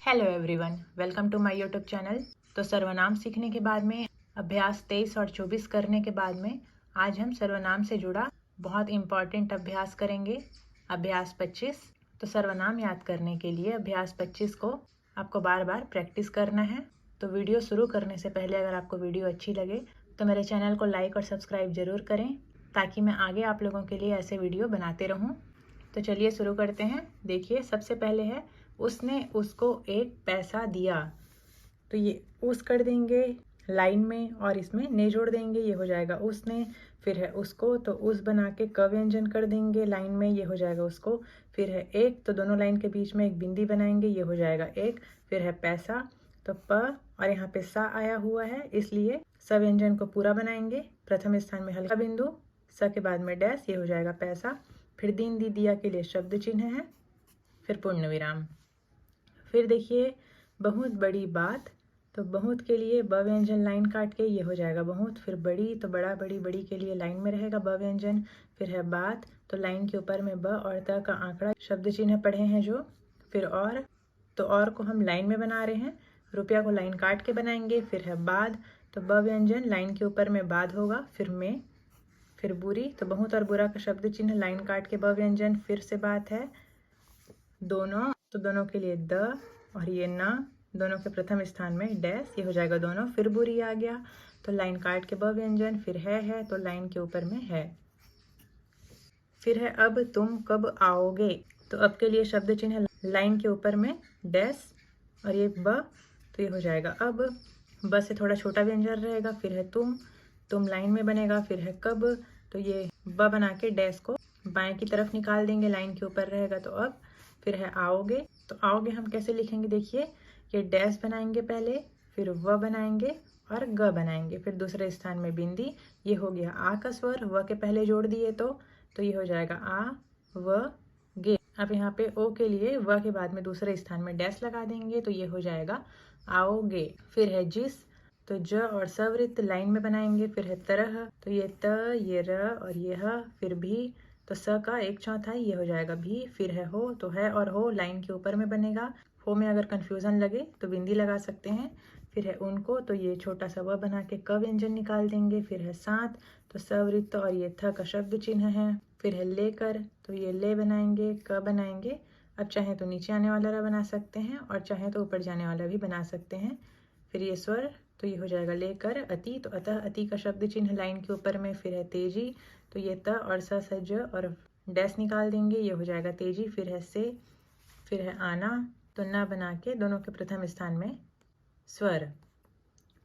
Hello everyone, welcome to my YouTube channel. तो सर्वनाम सीखने के बाद में अभ्यास 23 और 24 करने के बाद में आज हम सर्वनाम से जुड़ा बहुत इम्पॉर्टेंट अभ्यास करेंगे, अभ्यास 25। तो सर्वनाम याद करने के लिए अभ्यास 25 को आपको बार बार प्रैक्टिस करना है। तो वीडियो शुरू करने से पहले अगर आपको वीडियो अच्छी लगे तो मेरे चैनल को लाइक और सब्सक्राइब ज़रूर करें, ताकि मैं आगे आप लोगों के लिए ऐसे वीडियो बनाते रहूँ। तो चलिए शुरू करते हैं। देखिए, सबसे पहले है उसने उसको एक पैसा दिया। तो ये उस कर देंगे लाइन में और इसमें ने जोड़ देंगे, ये हो जाएगा उसने। फिर है उसको, तो उस बना के क व्यंजन कर देंगे लाइन में, ये हो जाएगा उसको। फिर है एक, तो दोनों लाइन के बीच में एक बिंदी बनाएंगे, ये हो जाएगा एक। फिर है पैसा, तो प और यहाँ पे सा आया हुआ है, इसलिए स व्यंजन को पूरा बनाएंगे। प्रथम स्थान में हल्का बिंदु, स के बाद में डैश, ये हो जाएगा पैसा। फिर दीन दी दिया के लिए शब्द चिन्ह है, फिर पूर्ण विराम। फिर देखिए बहुत बड़ी बात, तो बहुत के लिए ब व्यंजन लाइन काट के, ये हो जाएगा बहुत। फिर बड़ी, तो बड़ा बड़ी बड़ी के लिए लाइन में रहेगा ब व्यंजन। फिर है बात, तो लाइन के ऊपर में ब और त का आंकड़ा शब्द चिन्ह पढ़े हैं जो। फिर और, तो और को हम लाइन में बना रहे हैं, रुपया को लाइन काट के बनाएंगे। फिर है बाद, तो ब व्यंजन लाइन के ऊपर में बाद होगा। फिर में, फिर बुरी, तो बहुत और बुरा का शब्द चिन्ह लाइन काट के ब व्यंजन। फिर से बात है दोनों, तो दोनों के लिए द और ये न, दोनों के प्रथम स्थान में डैश, ये हो जाएगा दोनों। फिर बुरी आ गया, तो लाइन काट के ब व्यंजन। फिर है, तो लाइन के ऊपर में है। फिर है अब तुम कब आओगे, तो अब के लिए शब्द चिन्ह लाइन के ऊपर में डैश और ये ब, तो ये हो जाएगा अब। ब से थोड़ा छोटा व्यंजन रहेगा। फिर है तुम लाइन में बनेगा। फिर है कब, तो ये ब बना के डैश को बाएं की तरफ निकाल देंगे, लाइन के ऊपर रहेगा, तो अब। फिर है आओगे, तो आओगे हम कैसे लिखेंगे, देखिए ये डैश बनाएंगे पहले, फिर व बनाएंगे और ग बनाएंगे, फिर दूसरे स्थान में बिंदी, ये हो गया आ का स्वर, व के पहले जोड़ दिए तो ये हो जाएगा आ व गे। अब यहाँ पे ओ के लिए व के बाद में दूसरे स्थान में डैश लगा देंगे, तो ये हो जाएगा आओगे। फिर है जिस, तो ज और सवृत्त लाइन में बनाएंगे। फिर है तरह, तो ये त, ये र और ये ह। फिर भी, तो स का एक चौथाई, ये हो जाएगा भी। फिर है हो, तो है और हो लाइन के ऊपर में बनेगा। हो में अगर कंफ्यूजन लगे तो बिंदी लगा सकते हैं। फिर है उनको, तो ये छोटा सा व बना के क व्यंजन निकाल देंगे। फिर है साथ, तो सवृत्त और ये थ का शब्द चिन्ह है। फिर है लेकर, तो ये ले बनाएंगे, क बनाएंगे। अब चाहे तो नीचे आने वाला र बना सकते हैं और चाहे तो ऊपर जाने वाला भी बना सकते हैं। फिर ये स्वर, तो ये हो जाएगा लेकर अति, तो अतः अति का शब्द चिन्ह लाइन के ऊपर में। फिर है तेजी, तो ये त और सज और डैश निकाल देंगे, ये हो जाएगा तेजी। फिर है से, फिर है आना, तो न बना के दोनों के प्रथम स्थान में स्वर।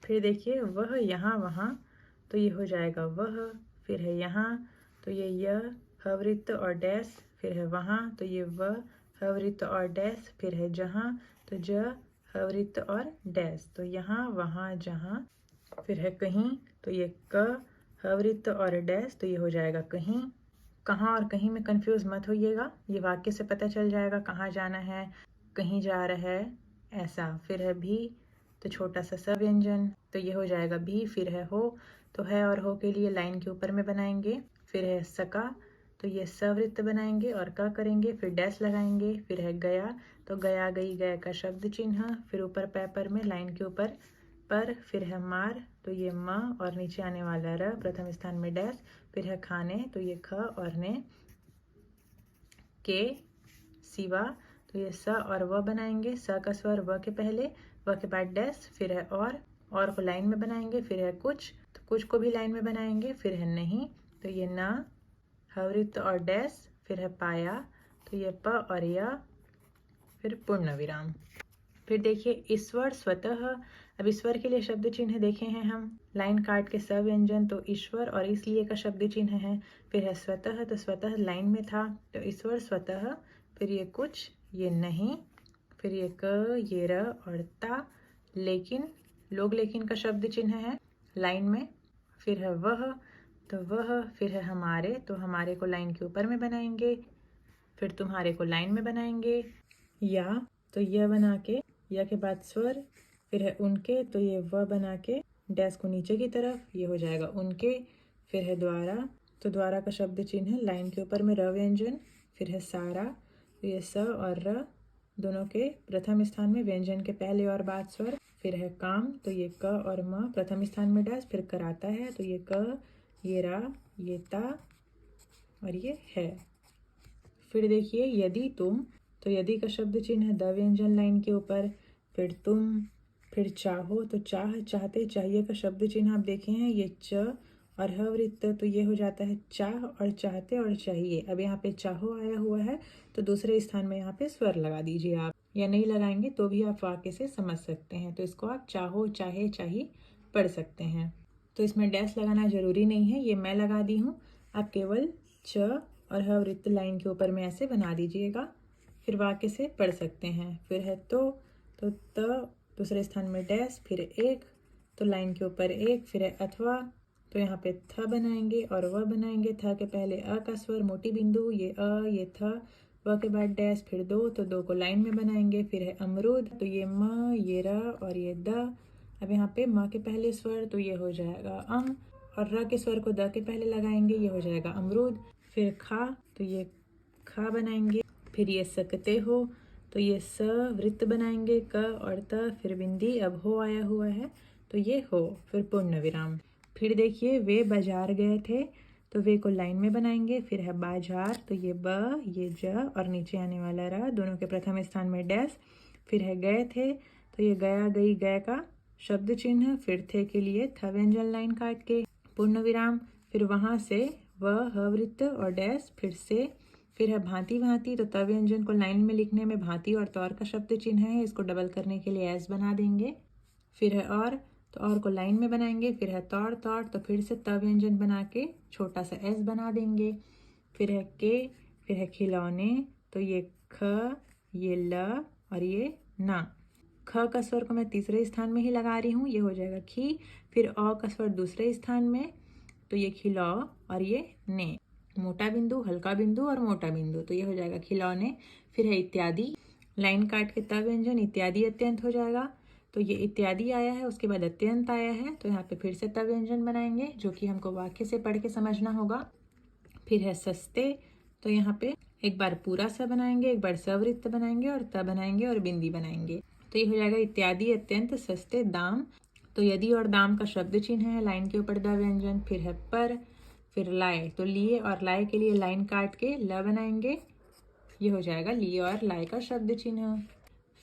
फिर देखिए वह यहाँ वहाँ, तो ये हो जाएगा वह। फिर है यहाँ, तो ये यह हवृत्त और डैश। फिर है वहाँ, तो ये वह हवृत्त और डैश। फिर है जहाँ, तो ज हवृत्त और डैश, तो यहाँ वहाँ जहाँ। फिर है कहीं, तो ये क हवृत्त और डैश, तो ये हो जाएगा कहीं। कहाँ और कहीं में कंफ्यूज मत होइएगा, ये वाक्य से पता चल जाएगा कहाँ जाना है, कहीं जा रहा है, ऐसा। फिर है भी, तो छोटा सा स व्यंजन, तो ये हो जाएगा भी। फिर है हो, तो है और हो के लिए लाइन के ऊपर में बनाएंगे। फिर है सका, तो ये सवृत्त बनाएंगे और क करेंगे, फिर डैश लगाएंगे। फिर है गया, तो गया गई गया का शब्द चिन्ह, फिर ऊपर पैपर में लाइन के ऊपर पर। फिर है मार, तो ये म और नीचे आने वाला र, प्रथम स्थान में डैश। फिर है खाने, तो ये ख और ने के सिवा, तो ये स और व बनाएंगे, स का स्वर व के पहले, व के बाद डैश। फिर है और को लाइन में बनाएंगे। फिर है कुछ, तो कुछ को भी लाइन में बनाएंगे। फिर है नहीं, तो ये न हवृत्त और डैश। फिर है पाया, तो ये प और य, फिर पूर्ण विराम। फिर देखिए ईश्वर स्वतः, अब ईश्वर के लिए शब्द चिन्ह देखे हैं हम, लाइन काट के स व्यंजन, तो ईश्वर और इसलिए का शब्द चिन्ह है। फिर है स्वतः, तो स्वतः लाइन में था, तो ईश्वर स्वतः। फिर ये कुछ, ये नहीं। फिर ये क, ये र और ता, लेकिन, लोग लेकिन का शब्द चिन्ह है लाइन में। फिर है वह, तो वह। फिर है हमारे, तो हमारे को लाइन के ऊपर में बनाएंगे। फिर तुम्हारे को लाइन में बनाएंगे। या, तो यह बना के या के बाद स्वर। फिर है उनके, तो ये व बना के डैश को नीचे की तरफ, ये हो जाएगा उनके। फिर है द्वारा, तो द्वारा का शब्द चिन्ह लाइन के ऊपर में र व्यंजन। फिर है सारा, तो ये स और र दोनों के प्रथम स्थान में व्यंजन के पहले और बाद स्वर। फिर है काम, तो ये क और म प्रथम स्थान में डैश, फिर कराता है तो ये क, ये रा, ये ता और ये है। फिर देखिए यदि तुम, तो यदि का शब्द चिन्ह है द व्यंजन लाइन के ऊपर। फिर तुम, फिर चाहो, तो चाह, चाहते, चाहिए का शब्द चिन्ह आप देखे हैं ये च और ह वृत्त, तो ये हो जाता है चाह और चाहते और चाहिए। अब यहाँ पे चाहो आया हुआ है तो दूसरे स्थान में यहाँ पे स्वर लगा दीजिए आप, या नहीं लगाएंगे तो भी आप वाक्य से समझ सकते हैं। तो इसको आप चाहो, चाहे, चाहिए पढ़ सकते हैं। तो इसमें डैश लगाना जरूरी नहीं है, ये मैं लगा दी हूँ। आप केवल च और ह वृत्त लाइन के ऊपर में ऐसे बना दीजिएगा, फिर वाक्य से पढ़ सकते हैं। फिर है तो त दूसरे स्थान में डैश, फिर एक, तो लाइन के ऊपर एक, फिर है अथवा, तो यहाँ पे थ बनाएंगे और व बनाएंगे। थ के पहले अ का स्वर मोटी बिंदु, ये अ, ये थ, व के बाद डैश, फिर दो, तो दो को लाइन में बनाएंगे। फिर है अमरूद, तो ये म, ये र और ये द। अब यहाँ पे म के पहले स्वर, तो ये हो जाएगा अम, और र के स्वर को द के पहले लगाएंगे, ये हो जाएगा अमरूद। फिर खा, तो ये खा बनाएंगे। फिर ये सकते हो, तो ये स वृत्त बनाएंगे, क और त, फिर बिंदी, अब हो आया हुआ है तो ये हो, फिर पूर्ण विराम। फिर देखिए वे बाजार गए थे, तो वे को लाइन में बनाएंगे। फिर है बाजार, तो ये ब, ये ज और नीचे आने वाला र, दोनों के प्रथम स्थान में डैश। फिर है गए थे, तो ये गया, गई, गए का शब्द चिन्ह। फिर थे के लिए थ व्यंजन लाइन काट के पूर्ण विराम। फिर वहां से व, ह वृत्त और डैश, फिर से। फिर है भांति भांति, तो त व्यंजन को लाइन में लिखने में भांति और तौर का शब्द चिन्ह है, इसको डबल करने के लिए एस बना देंगे। फिर है और, तो और को लाइन में बनाएंगे। फिर है तौर, तौर, तो फिर से त व्यंजन बना के छोटा सा एस बना देंगे। फिर है के, फिर है खिलौने, तो ये ख, ये ल और ये ना। ख का स्वर को मैं तीसरे स्थान में ही लगा रही हूँ, ये हो जाएगा खी। फिर अ का स्वर दूसरे स्थान में, तो ये खिलौ और ये ने, मोटा बिंदु, हल्का बिंदु और मोटा बिंदु, तो ये हो जाएगा खिलौने। फिर है इत्यादि, लाइन काट के त व्यंजन, इत्यादि अत्यंत हो जाएगा। तो ये इत्यादि आया है, उसके बाद अत्यंत आया है, तो यहाँ पे फिर से त व्यंजन बनाएंगे, जो कि हमको वाक्य से पढ़ के समझना होगा। फिर है सस्ते, तो यहाँ पे एक बार पूरा स बनाएंगे, एक बार सवृत्त बनाएंगे और त बनाएंगे और बिंदी बनाएंगे, तो ये हो जाएगा इत्यादि अत्यंत सस्ते दाम। तो यदि और दाम का शब्द चिन्ह है लाइन के ऊपर द व्यंजन। फिर है पर, फिर लाए, तो लिए और लाए के लिए लाइन काट के ल बनाएंगे, ये हो जाएगा लिए और लाए का शब्द चिन्ह।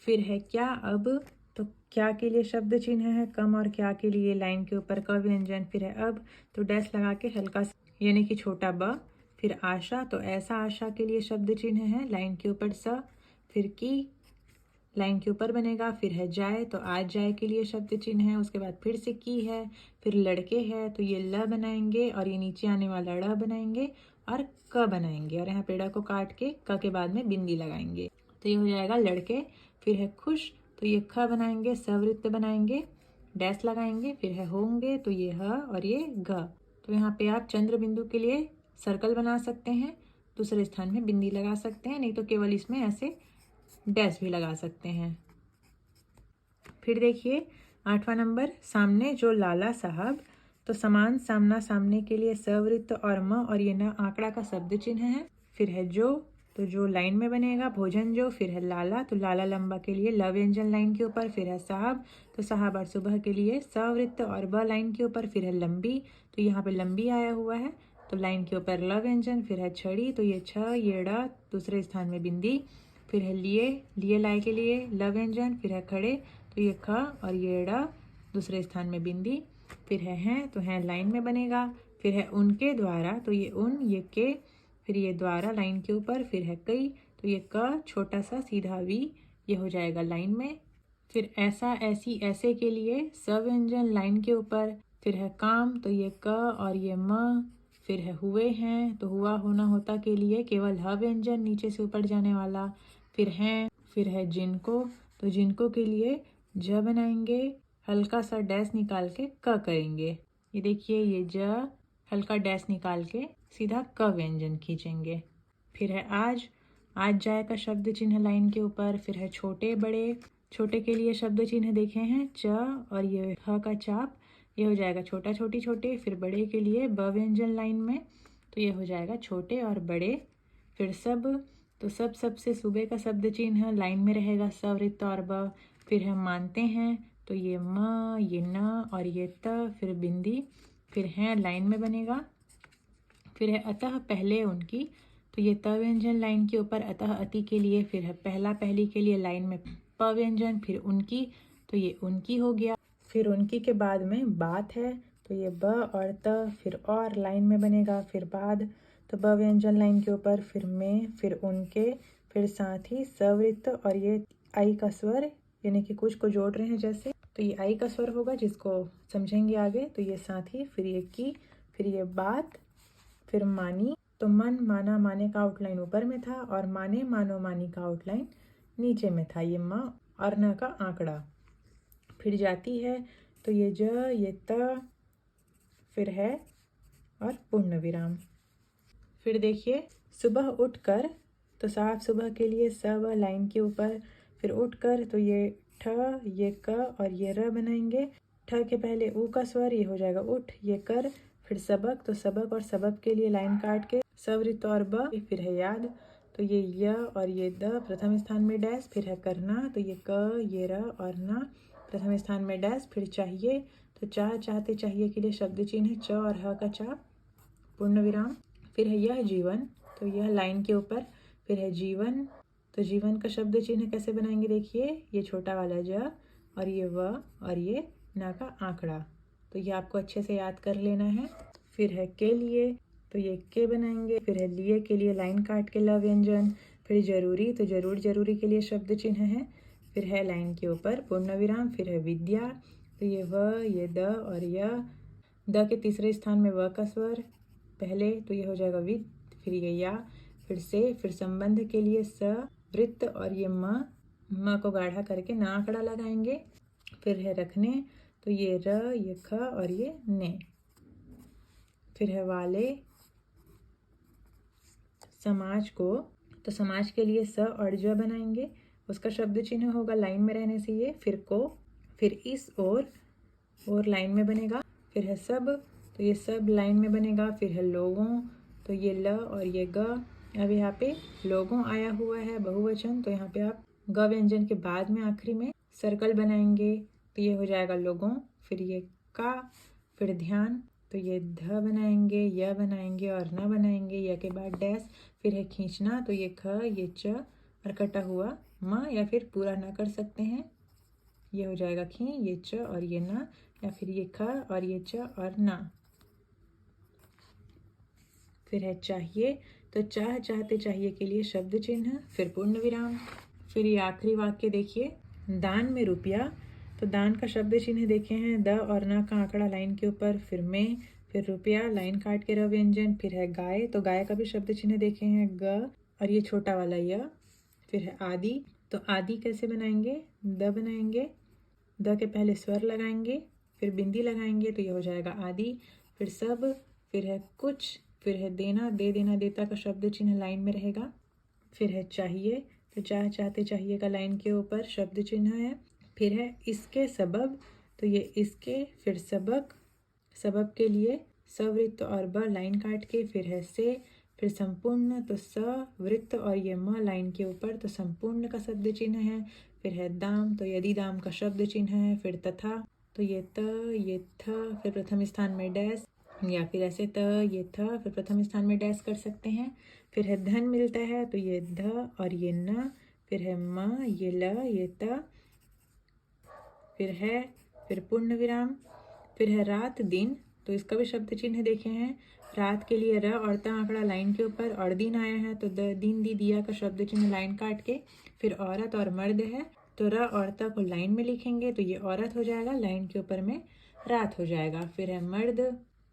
फिर है क्या अब, तो क्या के लिए शब्द चिन्ह है कम और क्या के लिए लाइन के ऊपर क व्यंजन। फिर है अब, तो डैश लगा के हल्का यानी कि छोटा ब। फिर आशा, तो ऐसा आशा के लिए शब्द चिन्ह है लाइन के ऊपर स। फिर की, लाइन के ऊपर बनेगा। फिर है जाए, तो आज जाए के लिए शब्द चिन्ह है, उसके बाद फिर से की है। फिर लड़के है, तो ये ल बनाएंगे और ये नीचे आने वाला ड़ बनाएंगे और क बनाएंगे, और यहाँ पे ड़ को काट के क के बाद में बिंदी लगाएंगे, तो ये हो जाएगा लड़के। फिर है खुश, तो ये ख बनाएंगे, सवृत्त बनाएंगे, डैश लगाएंगे। फिर है होंगे, तो ये ह और ये घ। तो यहाँ पे आप चंद्र बिंदु के लिए सर्कल बना सकते हैं, दूसरे स्थान में बिंदी लगा सकते हैं, नहीं तो केवल इसमें ऐसे डैश भी लगा सकते हैं। फिर देखिए 8वां नंबर, सामने जो लाला साहब, तो समान सामना सामने के लिए सवृत्त और म और ये न आंकड़ा का शब्द चिन्ह है। फिर है जो, तो जो लाइन में बनेगा, भोजन जो। फिर है लाला, तो लाला लंबा के लिए ल व्यंजन लाइन के ऊपर। फिर है साहब, तो साहब और सुबह के लिए सवृत्त और ब लाइन के ऊपर। फिर है लंबी, तो यहाँ पे लंबी आया हुआ है, तो लाइन के ऊपर ल व्यंजन। फिर है छड़ी, तो ये छ, ये ड़, दूसरे स्थान में बिंदी। फिर है लिए, लिए लाए के लिए ल व्यंजन। फिर है खड़े, तो ये ख और ये ड़, दूसरे स्थान में बिंदी। फिर है हैं, तो हैं लाइन में बनेगा। फिर है उनके द्वारा, तो ये उन, ये के, फिर ये द्वारा लाइन के ऊपर। फिर है कई, तो ये क छोटा सा सीधा वी, ये हो जाएगा लाइन में। फिर ऐसा, ऐसी, ऐसे के लिए सव्यंजन लाइन के ऊपर। फिर है काम, तो ये क और ये म। फिर है हुए हैं, तो हुआ होना होता के लिए केवल ह व्यंजन नीचे से ऊपर जाने वाला। फिर हैं, फिर है जिनको, तो जिनको के लिए ज बनाएंगे, हल्का सा डैश निकाल के क करेंगे। ये देखिए ये ज हल्का डैश निकाल के सीधा क व्यंजन खींचेंगे। फिर है आज, आज जाए का शब्द चिन्ह लाइन के ऊपर। फिर है छोटे बड़े, छोटे के लिए शब्द चिन्ह देखे हैं च और ये ह का चाप, ये हो जाएगा छोटा छोटी छोटे। फिर बड़े के लिए ब व्यंजन लाइन में, तो ये हो जाएगा छोटे और बड़े। फिर सब, तो सबसे सुबह का शब्द चिन्ह लाइन में रहेगा स वृत्त और ब। फिर हम मानते हैं तो ये म, ये न और ये त, फिर बिंदी, फिर है लाइन में बनेगा। फिर है अतः पहले उनकी, तो ये त व्यंजन लाइन के ऊपर, अतः अति के लिए। फिर है पहला पहली के लिए लाइन में प व्यंजन, फिर उनकी, तो ये उनकी हो गया। फिर उनकी के बाद में बात है, तो ये ब और त, फिर और लाइन में बनेगा। फिर बाद, तो ब व्यंजन लाइन के ऊपर, फिर में, फिर उनके, फिर साथ ही सवृत्त और ये आई का स्वर, यानी कि कुछ को जोड़ रहे हैं जैसे, तो ये आई का स्वर होगा जिसको समझेंगे आगे। तो ये साथ ही, फिर ये की, फिर ये बात, फिर मानी। तो मन, माना, माने का आउटलाइन ऊपर में था और माने, मानो, मानी का आउटलाइन नीचे में था। ये म और न का आंकड़ा। फिर जाती है, तो ये ज, ये त, फिर है और पूर्ण विराम। फिर देखिए सुबह उठकर, तो साफ सुबह के लिए सब लाइन के ऊपर, फिर उठकर, तो ये ठ, ये क और ये र बनाएंगे। ठ के पहले ऊ का स्वर, ये हो जाएगा उठ, ये कर, फिर सबक, तो सबक और सबक के लिए लाइन काट के सवृत्त और ब। फिर है याद, तो ये य और ये द प्रथम स्थान में डैश। फिर है करना, तो ये क, ये र और न प्रथम स्थान में डैश। फिर चाहिए, तो चाह, चाहते, चाहिए के लिए शब्द चिन्ह च और ह का चा, पूर्ण विराम। फिर है यह जीवन, तो यह लाइन के ऊपर, फिर है जीवन, तो जीवन का शब्द चिन्ह कैसे बनाएंगे देखिए, ये छोटा वाला ज और ये व और ये ना का आंकड़ा, तो ये आपको अच्छे से याद कर लेना है। फिर है के लिए, तो ये के बनाएंगे। फिर है लिए के लिए लाइन काट के ल व्यंजन। फिर जरूरी, तो जरूर, जरूरी के लिए शब्द चिन्ह है। फिर है लाइन के ऊपर पूर्ण विराम। फिर है विद्या, तो ये व, ये द और यह, द के तीसरे स्थान में व का स्वर पहले, तो ये हो जाएगा विद। फिर ये या, फिर से, फिर संबंध के लिए स वृत्त और ये म को गाढ़ा करके ना आंकड़ा लगाएंगे। फिर है रखने, तो ये र, ये ख और ये ने। फिर है वाले, समाज को, तो समाज के लिए स और ज बनाएंगे, उसका शब्द चिन्ह होगा लाइन में रहने से ये। फिर को, फिर इस और लाइन में बनेगा। फिर है सब, तो ये सब लाइन में बनेगा। फिर है लोगों, तो ये ल और ये ग। अब यहाँ पे लोगों आया हुआ है बहुवचन, तो यहाँ पे आप ग व्यंजन के बाद में आखिरी में सर्कल बनाएंगे, तो ये हो जाएगा लोगों। फिर ये का, फिर ध्यान, तो ये ध बनाएंगे, य बनाएंगे और न बनाएंगे, य के बाद डैश। फिर है खींचना, तो ये ख, ये च और कटा हुआ म, या फिर पूरा ना कर सकते हैं, ये हो जाएगा खी, ये च और ये न, या फिर ये ख और ये च और न। फिर है चाहिए, तो चाह, चाहते, चाहिए के लिए शब्द चिन्ह, फिर पूर्ण विराम। फिर ये आखिरी वाक्य देखिए, दान में रुपया, तो दान का शब्द चिन्ह देखे हैं द और न का आंकड़ा लाइन के ऊपर, फिर में, फिर रुपया लाइन काट के र व्यंजन। फिर है गाय, तो गाय का भी शब्द चिन्ह देखे हैं ग और ये छोटा वाला य। फिर है आदि, तो आदि कैसे बनाएंगे, द बनाएंगे, द के पहले स्वर लगाएंगे, फिर बिंदी लगाएंगे, तो ये हो जाएगा आदि। फिर सब, फिर है कुछ, फिर है देना, दे देना, देता का शब्द चिन्ह लाइन में रहेगा। फिर है चाहिए, तो चाह, चाहते, चाहिए का लाइन के ऊपर शब्द चिन्ह है। फिर है इसके सबब, तो ये इसके, फिर सबक, सबब के लिए सवृत्त और ब लाइन काट के। फिर है से, फिर संपूर्ण, तो स वृत्त और ये म लाइन के ऊपर, तो संपूर्ण का शब्द चिन्ह है। फिर है दाम, तो यदि दाम का शब्द चिन्ह है। फिर तथा, तो ये त, ये थ, फिर प्रथम स्थान में डैश, या फिर ऐसे त, ये थ, फिर प्रथम स्थान में डैश कर सकते हैं। फिर है धन मिलता है, तो ये ध और ये न। फिर है म, ये ल, ये त, फिर है, फिर पूर्ण विराम। फिर है रात दिन, तो इसका भी शब्द चिन्ह देखे हैं, रात के लिए र और त आंकड़ा लाइन के ऊपर और दिन आया है, तो द, दिन, दी, दिया का शब्द चिन्ह लाइन काट के। फिर औरत और मर्द है, तो र और त को लाइन में लिखेंगे, तो ये औरत हो जाएगा, लाइन के ऊपर में रात हो जाएगा। फिर है मर्द,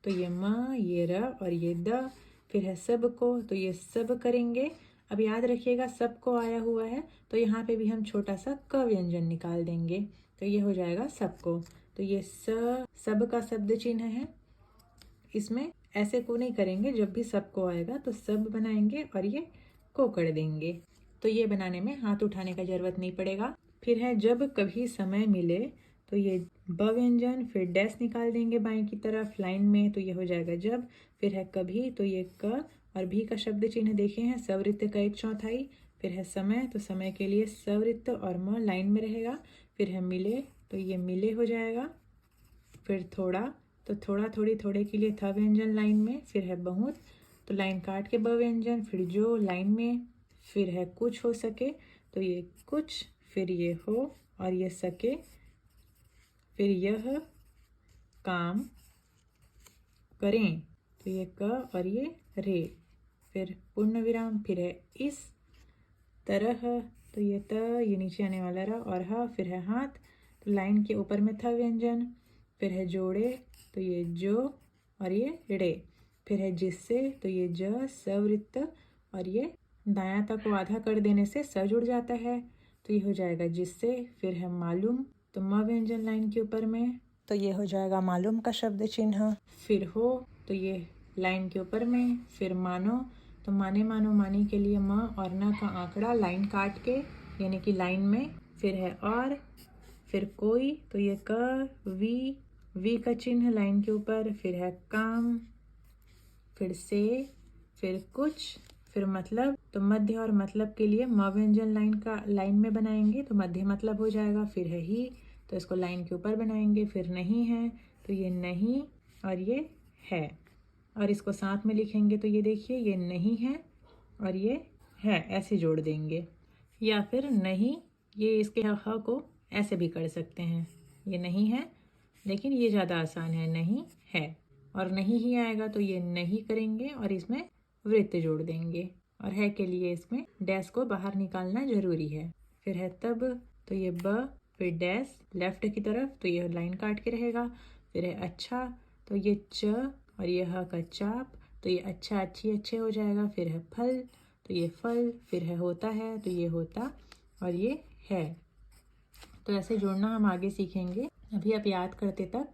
तो ये म, ये र और ये द। फिर है सब को, तो ये सब करेंगे। अब याद रखिएगा सब को आया हुआ है, तो यहाँ पे भी हम छोटा सा क व्यंजन निकाल देंगे, तो ये हो जाएगा सबको। तो ये सब का शब्द चिन्ह है, इसमें ऐसे को नहीं करेंगे, जब भी सबको आएगा तो सब बनाएंगे और ये को कर देंगे, तो ये बनाने में हाथ उठाने का जरूरत नहीं पड़ेगा। फिर है जब कभी समय मिले, तो ये ब व्यंजन, फिर डैश निकाल देंगे बाएं की तरफ लाइन में, तो ये हो जाएगा जब। फिर है कभी, तो ये क और भी का शब्द चिन्ह देखे हैं, सवृत्त का 1/4, फिर है समय, तो समय के लिए सवृत्त और म लाइन में रहेगा, फिर है मिले, तो ये मिले हो जाएगा, फिर थोड़ा, तो थोड़ा थोड़ी थोड़े के लिए थ व्यंजन लाइन में, फिर है बहुत, तो लाइन काट के ब व्यंजन, फिर जो लाइन में, फिर है कुछ हो सके, तो ये कुछ, फिर ये हो और ये सके, फिर यह काम करें, तो ये क और ये रे, फिर पूर्ण विराम, फिर है इस तरह, तो ये त, ये नीचे आने वाला र और ह, फिर है हाथ, तो लाइन के ऊपर में थ व्यंजन, फिर है जोड़े, तो ये जो और ये रे, फिर है जिससे, तो ये ज सवृत्त और ये दायां तक को आधा कर देने से स जुड़ जाता है, तो ये हो जाएगा जिससे, फिर है मालूम, तो म व्यंजन लाइन के ऊपर में, तो ये हो जाएगा मालूम का शब्द चिन्ह, फिर हो, तो ये लाइन के ऊपर में, फिर मानो, तो माने मानो मानी के लिए म और न का आंकड़ा लाइन काट के, यानी कि लाइन में, फिर है और, फिर कोई, तो ये क वी का चिन्ह लाइन के ऊपर, फिर है काम, फिर से, फिर कुछ, फिर मतलब, तो मध्य और मतलब के लिए म व्यंजन लाइन में बनाएंगे तो मध्य मतलब हो जाएगा, फिर है ही, तो इसको लाइन के ऊपर बनाएंगे, फिर नहीं है, तो ये नहीं और ये है, और इसको साथ में लिखेंगे तो ये देखिए ये नहीं है और ये है, ऐसे जोड़ देंगे, या फिर नहीं, ये इसके ह को ऐसे भी कर सकते हैं, ये नहीं है, लेकिन ये ज़्यादा आसान है, नहीं है, और नहीं ही आएगा तो ये नहीं करेंगे और इसमें वृत्त जोड़ देंगे, और है के लिए इसमें डैश को बाहर निकालना जरूरी है, फिर है तब, तो ये ब, फिर डैश लेफ्ट की तरफ, तो ये लाइन काट के रहेगा, फिर है अच्छा, तो ये च और ये ह का चाप, तो ये अच्छा अच्छी अच्छे हो जाएगा, फिर है फल, तो ये फल, फिर है होता है, तो ये होता और ये है, तो ऐसे जोड़ना हम आगे सीखेंगे, अभी आप याद करते तक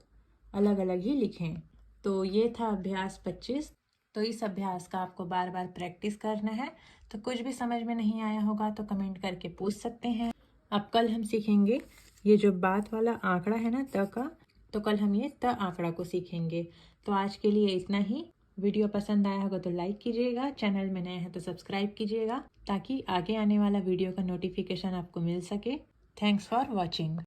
अलग अलग ही लिखें। तो ये था अभ्यास 25। तो इस अभ्यास का आपको बार बार प्रैक्टिस करना है, तो कुछ भी समझ में नहीं आया होगा तो कमेंट करके पूछ सकते हैं। अब कल हम सीखेंगे ये जो बात वाला आंकड़ा है ना त का, तो कल हम ये त आंकड़ा को सीखेंगे। तो आज के लिए इतना ही। वीडियो पसंद आया होगा तो लाइक कीजिएगा, चैनल में नए हैं तो सब्सक्राइब कीजिएगा ताकि आगे आने वाला वीडियो का नोटिफिकेशन आपको मिल सके। Thanks for watching.